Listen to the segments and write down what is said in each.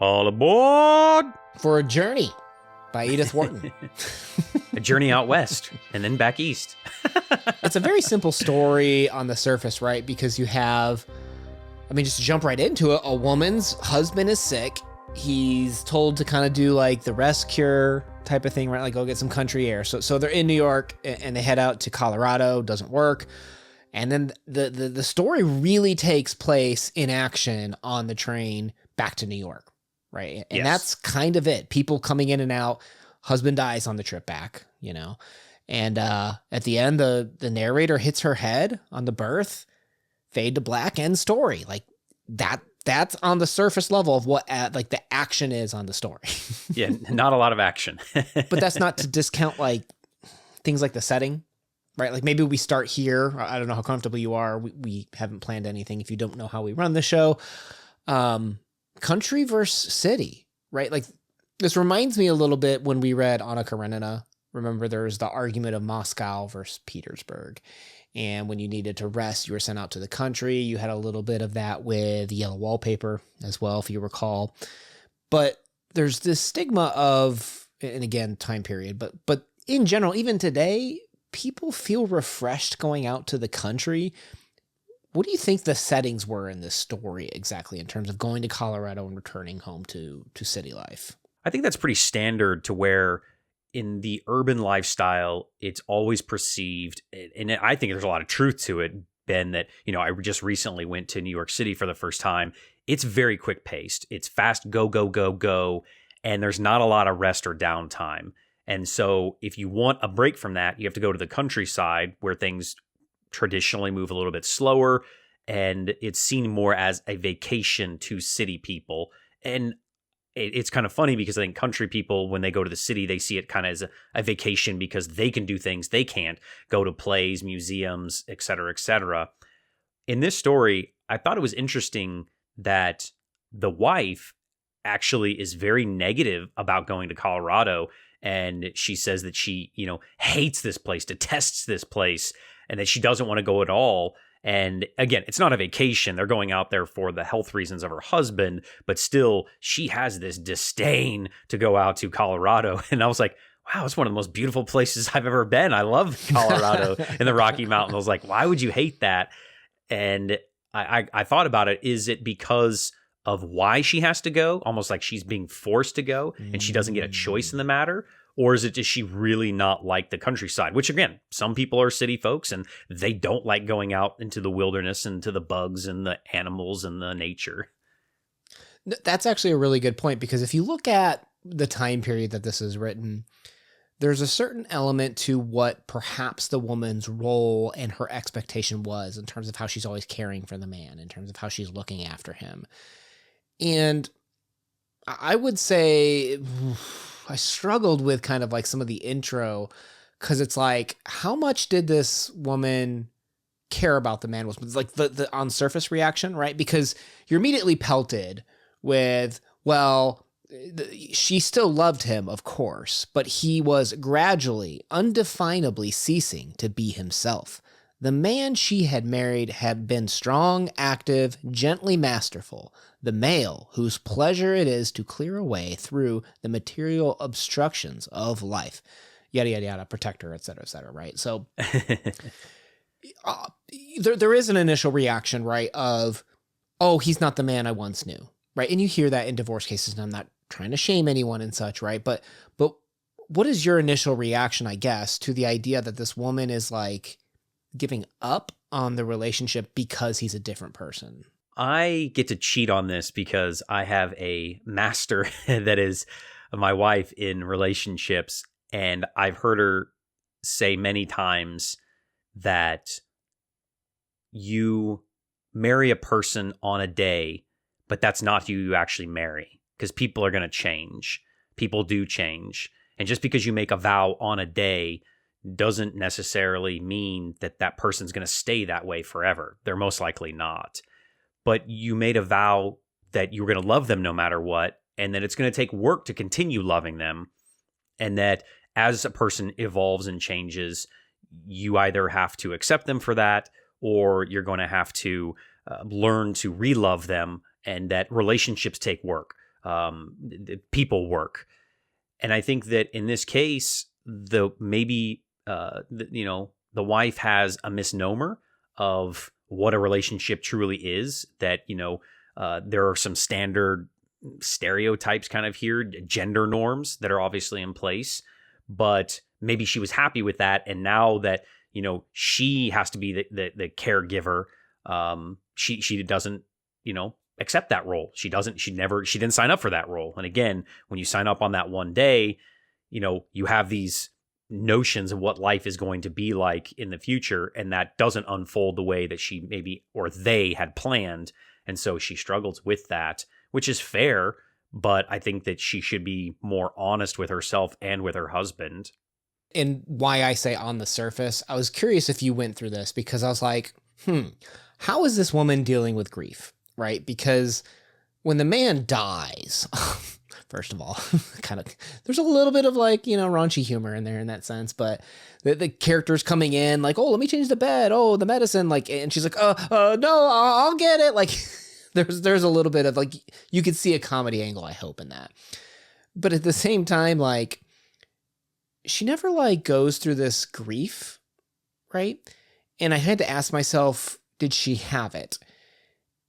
All aboard for a journey by Edith Wharton. A journey out west and then back east. It's a very simple story on the surface, right? Because you have, just to jump right into it, a woman's husband is sick. He's told to kind of do like the rest cure type of thing, right? Like go get some country air. So they're in New York and they head out to Colorado. Doesn't work. And then the story really takes place in action on the train back to New York, right? And That's kind of it. People coming in and out. Husband dies on the trip back, And at the end, the narrator hits her head on the berth, fade to black, end story. Like that's on the surface level of what like the action is on the story. Yeah, not a lot of action. But that's not to discount like things like the setting, right? Like maybe we start here. I don't know how comfortable you are. We haven't planned anything. If you don't know how we run the show, country versus city, right? Like this reminds me a little bit when we read Anna Karenina. Remember, there's the argument of Moscow versus Petersburg. And when you needed to rest, you were sent out to the country. You had a little bit of that with Yellow Wallpaper as well, if you recall. But there's this stigma of, and again, time period, but in general, even today, people feel refreshed going out to the country. What do you think the settings were in this story exactly in terms of going to Colorado and returning home to city life? I think that's pretty standard to where in the urban lifestyle, it's always perceived, and I think there's a lot of truth to it, Ben, that, I just recently went to New York City for the first time. It's very quick paced. It's fast, go, go, go, go, and there's not a lot of rest or downtime. And so if you want a break from that, you have to go to the countryside where things traditionally move a little bit slower, and it's seen more as a vacation to city people. And it's kind of funny because I think country people, when they go to the city, they see it kind of as a vacation because they can do things they can't, go to plays, museums, et cetera, et cetera. In this story, I thought it was interesting that the wife actually is very negative about going to Colorado. And she says that she, hates this place, detests this place, and that she doesn't want to go at all. And again, it's not a vacation. They're going out there for the health reasons of her husband, but still she has this disdain to go out to Colorado. And I was like, wow, it's one of the most beautiful places I've ever been. I love Colorado in the Rocky Mountains. I was like, why would you hate that? And I thought about it. Is it because of why she has to go? Almost like she's being forced to go and she doesn't get a choice in the matter? Or is it just she really not like the countryside? Which, again, some people are city folks and they don't like going out into the wilderness and to the bugs and the animals and the nature. That's actually a really good point, because if you look at the time period that this is written, there's a certain element to what perhaps the woman's role and her expectation was in terms of how she's always caring for the man, in terms of how she's looking after him. And I would say I struggled with kind of like some of the intro, because it's like, how much did this woman care about the man? Was like the on surface reaction, right? Because you're immediately pelted with, well, she still loved him, of course, but he was gradually, undefinably ceasing to be himself. The man she had married had been strong, active, gently masterful, the male whose pleasure it is to clear a way through the material obstructions of life, yada, yada, yada, protector, et cetera, right? So there is an initial reaction, right, of, oh, he's not the man I once knew, right? And you hear that in divorce cases, and I'm not trying to shame anyone and such, right? But what is your initial reaction, I guess, to the idea that this woman is like giving up on the relationship because he's a different person? I get to cheat on this because I have a master that is my wife in relationships, and I've heard her say many times that you marry a person on a day, but that's not who you actually marry, because people are going to change. People do change. And just because you make a vow on a day doesn't necessarily mean that that person's going to stay that way forever. They're most likely not. But you made a vow that you were going to love them no matter what, and that it's going to take work to continue loving them, and that as a person evolves and changes, you either have to accept them for that, or you're going to have to learn to re-love them, and that relationships take work. people work. And I think that in this case, the wife has a misnomer of what a relationship truly is, that, there are some standard stereotypes kind of here, gender norms that are obviously in place, but maybe she was happy with that. And now that, she has to be the caregiver, she doesn't, accept that role. She didn't sign up for that role. And again, when you sign up on that one day, you have these notions of what life is going to be like in the future, and that doesn't unfold the way that she maybe, or they had planned. And so she struggles with that, which is fair, but I think that she should be more honest with herself and with her husband. And why I say on the surface, I was curious if you went through this, because I was like, how is this woman dealing with grief? Right? Because when the man dies, first of all, there's a little bit of raunchy humor in there in that sense, but the character's coming in like, oh, let me change the bed. Oh, the medicine. And she's like, no, I'll get it. Like there's a little bit of you could see a comedy angle, I hope, in that. But at the same time, she never goes through this grief. Right. And I had to ask myself, did she have it?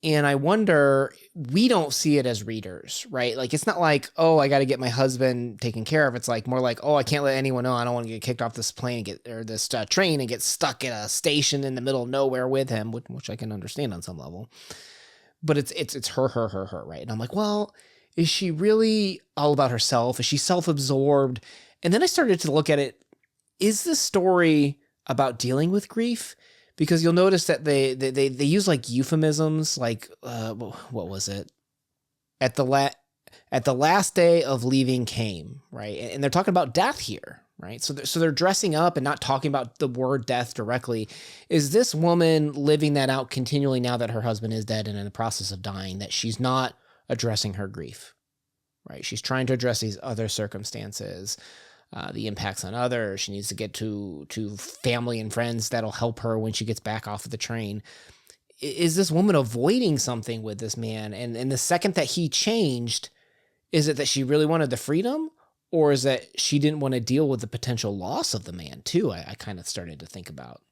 And I wonder, we don't see it as readers, right? It's not like, oh, I got to get my husband taken care of. It's more like, oh, I can't let anyone know. I don't want to get kicked off this plane or this train and get stuck at a station in the middle of nowhere with him, which I can understand on some level. But it's her, right? And I'm like, well, is she really all about herself? Is she self-absorbed? And then I started to look at it. Is this story about dealing with grief? Because you'll notice that they use euphemisms, what was it? At the last day of leaving came, right? And they're talking about death here, right? So they're dressing up and not talking about the word death directly. Is this woman living that out continually now that her husband is dead and in the process of dying, that she's not addressing her grief, right? She's trying to address these other circumstances, the impacts on others. She needs to get to family and friends that'll help her when she gets back off of the train. Is this woman avoiding something with this man? And the second that he changed, is it that she really wanted the freedom, or is that she didn't want to deal with the potential loss of the man too? I kind of started to think about.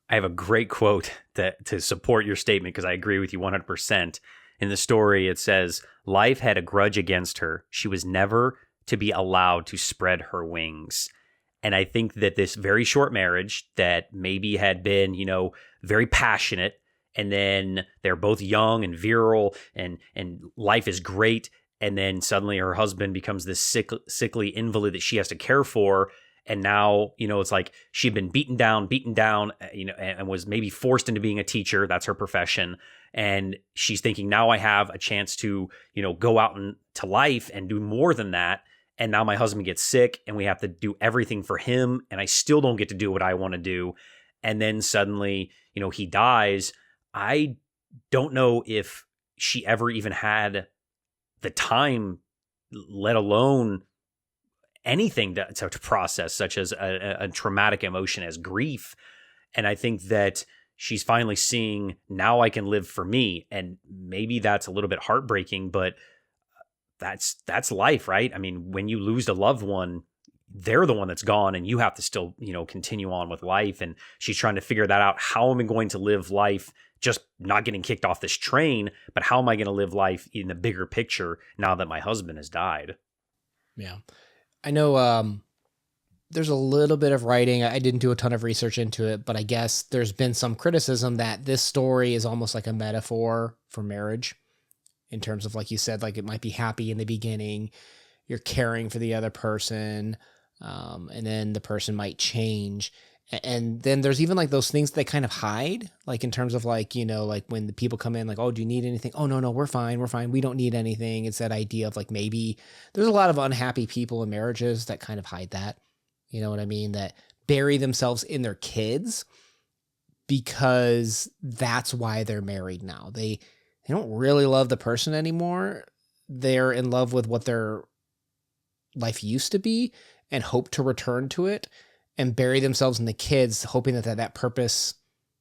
I have a great quote to support your statement, because I agree with you 100%. In the story, it says, "Life had a grudge against her. She was never to be allowed to spread her wings." And I think that this very short marriage that maybe had been, very passionate, and then they're both young and virile and life is great. And then suddenly her husband becomes this sickly invalid that she has to care for. And now, it's like she'd been beaten down, and was maybe forced into being a teacher. That's her profession. And she's thinking, now I have a chance to, go out into life and do more than that. And now my husband gets sick and we have to do everything for him, and I still don't get to do what I want to do. And then suddenly, he dies. I don't know if she ever even had the time, let alone anything to process, such as a traumatic emotion as grief. And I think that she's finally seeing, now I can live for me. And maybe that's a little bit heartbreaking, but that's life, right? I mean, when you lose a loved one, they're the one that's gone, and you have to still, continue on with life. And she's trying to figure that out. How am I going to live life, just not getting kicked off this train, but how am I going to live life in the bigger picture now that my husband has died? Yeah. I know there's a little bit of writing. I didn't do a ton of research into it, but I guess there's been some criticism that this story is almost like a metaphor for marriage, in terms of, like you said, it might be happy in the beginning, you're caring for the other person, and then the person might change. And then there's even those things they kind of hide, in terms of when the people come in, oh, do you need anything? Oh, no, we're fine. We don't need anything. It's that idea of maybe there's a lot of unhappy people in marriages that kind of hide that, you know what I mean? That bury themselves in their kids because that's why they're married now. They don't really love the person anymore. They're in love with what their life used to be and hope to return to it, and bury themselves in the kids, hoping that purpose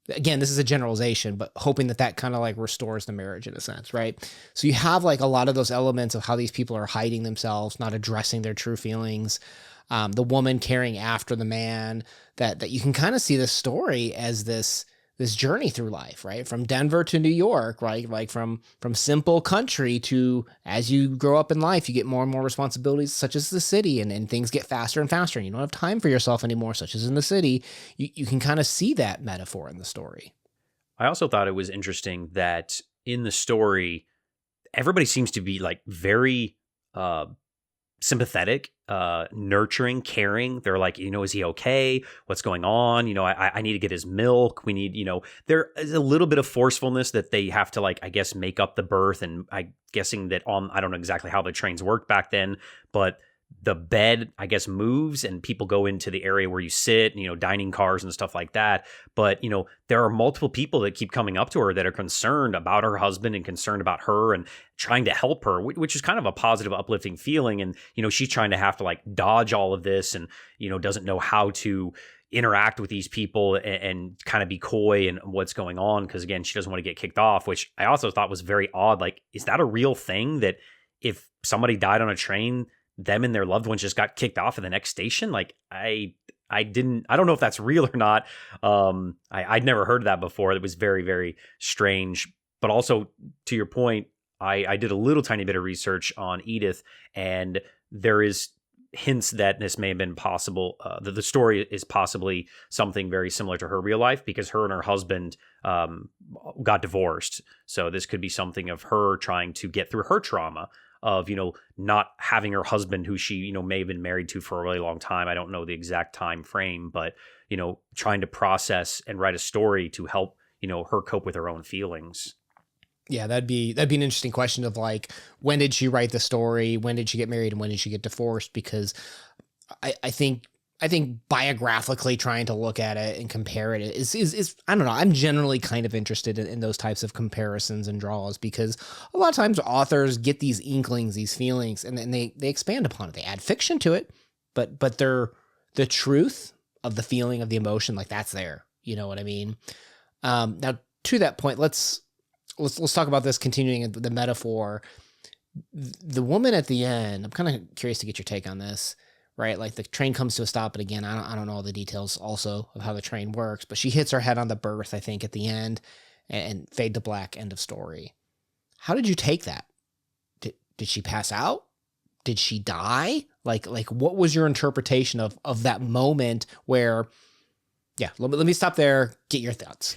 again, this is a generalization, but hoping that that kind of like restores the marriage in a sense, right? So you have like a lot of those elements of how these people are hiding themselves, not addressing their true feelings. The woman carrying after the man, that you can kind of see the story as this journey through life, right? From Denver to New York, right? Like from simple country to, as you grow up in life, you get more and more responsibilities, such as the city, and things get faster and faster, and you don't have time for yourself anymore, such as in the city. You can kind of see that metaphor in the story. I also thought it was interesting that in the story, everybody seems to be like very sympathetic, nurturing, caring. They're like, is he okay? What's going on? I need to get his milk. We need, there is a little bit of forcefulness that they have to, like, I guess, make up the birth. And I'm guessing that I don't know exactly how the trains worked back then, but the bed, I guess, moves and people go into the area where you sit, dining cars and stuff like that. But, there are multiple people that keep coming up to her that are concerned about her husband and concerned about her and trying to help her, which is kind of a positive, uplifting feeling. And, she's trying to have to like dodge all of this and, doesn't know how to interact with these people and kind of be coy and what's going on. Because again, she doesn't want to get kicked off, which I also thought was very odd. Like, is that a real thing that if somebody died on a train, them and their loved ones just got kicked off at the next station? Like, I don't know if that's real or not. I'd never heard of that before. It was very, very strange. But also, to your point, I did a little tiny bit of research on Edith, and there is hints that this may have been possible, that the story is possibly something very similar to her real life, because her and her husband got divorced. So this could be something of her trying to get through her trauma of, not having her husband, who she, may have been married to for a really long time. I don't know the exact time frame, but, trying to process and write a story to help, her cope with her own feelings. Yeah, that'd be an interesting question of like, when did she write the story? When did she get married and when did she get divorced? Because I think biographically trying to look at it and compare it is I don't know. I'm generally kind of interested in those types of comparisons and draws, because a lot of times authors get these inklings, these feelings, and then they expand upon it. They add fiction to it, but the truth of the feeling, of the emotion, like that's there. You know what I mean? Now to that point, let's talk about this, continuing the metaphor. The woman at the end, I'm kind of curious to get your take on this. Right, like the train comes to a stop, and again, I don't know all the details also of how the train works, but she hits her head on the berth, I think, at the end, and fade to black, end of story. How did you take that? Did she pass out? Did she die? Like what was your interpretation of that moment where? Yeah, let me stop there. Get your thoughts.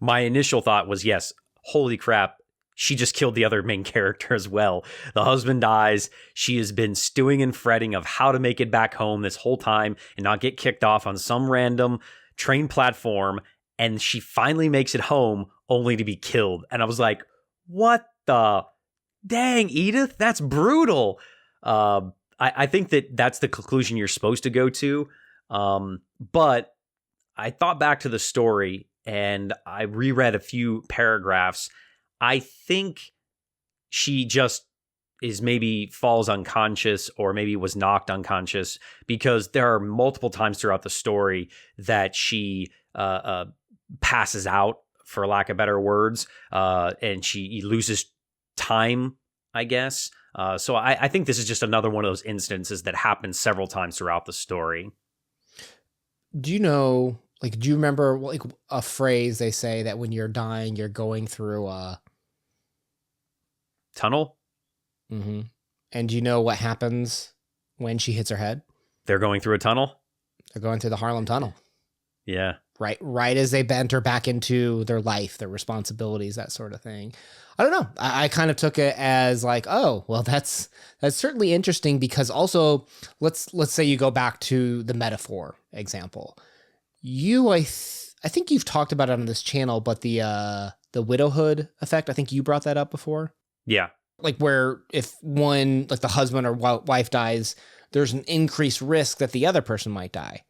My initial thought was, yes, holy crap, she just killed the other main character as well. The husband dies. She has been stewing and fretting of how to make it back home this whole time and not get kicked off on some random train platform. And she finally makes it home only to be killed. And I was like, what the dang, Edith? That's brutal. I think that's the conclusion you're supposed to go to. But I thought back to the story and I reread a few paragraphs. I think she just maybe falls unconscious, or maybe was knocked unconscious, because there are multiple times throughout the story that she passes out, for lack of better words, and she loses time, I guess. So I think this is just another one of those instances that happens several times throughout the story. Do you remember like a phrase they say that when you're dying, you're going through a tunnel? Mm-hmm. And do you know what happens when she hits her head? They're going through a tunnel? They're going through the Harlem Tunnel. Yeah. Right as they bent her back into their life, their responsibilities, that sort of thing. I don't know. I kind of took it as like, oh, well, that's certainly interesting, because also let's say you go back to the metaphor example. I think you've talked about it on this channel, but the widowhood effect, I think you brought that up before. Yeah. Like where if one, like the husband or wife dies, there's an increased risk that the other person might die.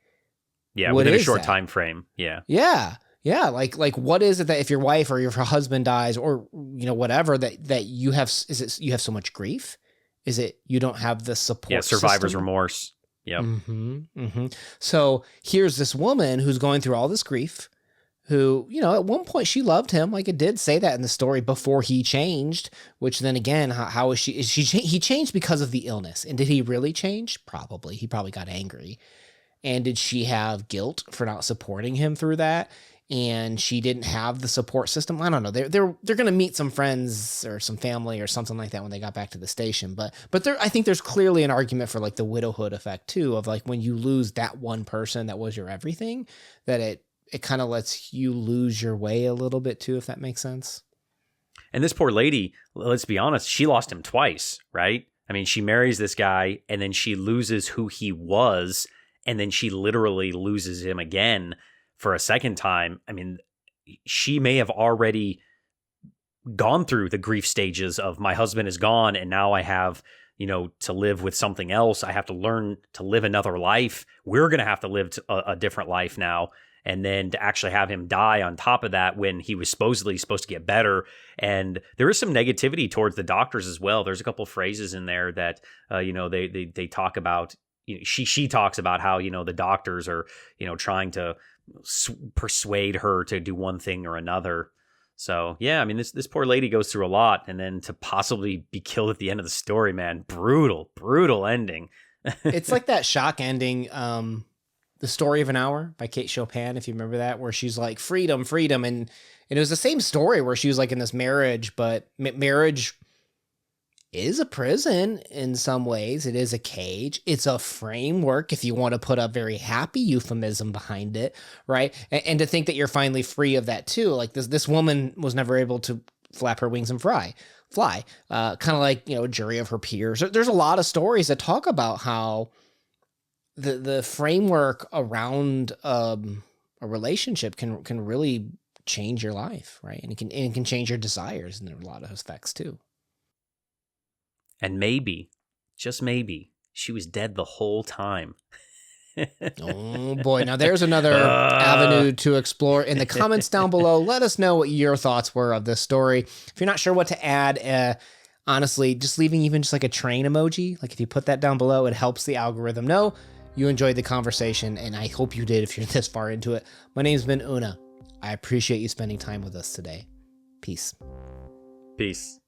Yeah, within a short time frame. Yeah. Yeah. Yeah. Like what is it that if your wife or your husband dies, or, whatever, that you have, you have so much grief? Is it you don't have the support? Yeah, survivor's system? Remorse. Yep. Mm-hmm, mm-hmm. So here's this woman who's going through all this grief, who, you know, at one point she loved him. Like, it did say that in the story before he changed, which then again, how is she, he changed because of the illness. And did he really change? Probably. He probably got angry. And did she have guilt for not supporting him through that? And she didn't have the support system. I don't know. They're going to meet some friends or some family or something like that when they got back to the station. But I think there's clearly an argument for like the widowhood effect too, of like when you lose that one person that was your everything, that it kind of lets you lose your way a little bit too, if that makes sense. And this poor lady, let's be honest, she lost him twice, right? I mean, she marries this guy and then she loses who he was, and then she literally loses him again for a second time. I mean, she may have already gone through the grief stages of my husband is gone and now I have, you know, to live with something else. I have to learn to live another life. We're going to have to live a different life now. And then to actually have him die on top of that when he was supposedly supposed to get better. And there is some negativity towards the doctors as well. There's a couple of phrases in there that, you know, they talk about, you know, she talks about how, you know, the doctors are, you know, trying to persuade her to do one thing or another. So, yeah, I mean, this poor lady goes through a lot. And then to possibly be killed at the end of the story, man, brutal ending. It's like that shock ending, The Story of an Hour by Kate Chopin, if you remember that, where she's like, freedom. And it was the same story where she was like in this marriage, but marriage is a prison in some ways. It is a cage. It's a framework, if you want to put a very happy euphemism behind it, right? And to think that you're finally free of that too. Like this woman was never able to flap her wings and fly. Kind of like, you know, a jury of her peers. There's a lot of stories that talk about how the framework around a relationship can really change your life, right? And it can change your desires in a lot of aspects too. And maybe, just maybe, she was dead the whole time. Oh boy, now there's another avenue to explore. In the comments down below, let us know what your thoughts were of this story. If you're not sure what to add, honestly, just leaving even just like a train emoji, like if you put that down below, it helps the algorithm know you enjoyed the conversation, and I hope you did if you're this far into it. My name's been Una. I appreciate you spending time with us today. Peace. Peace.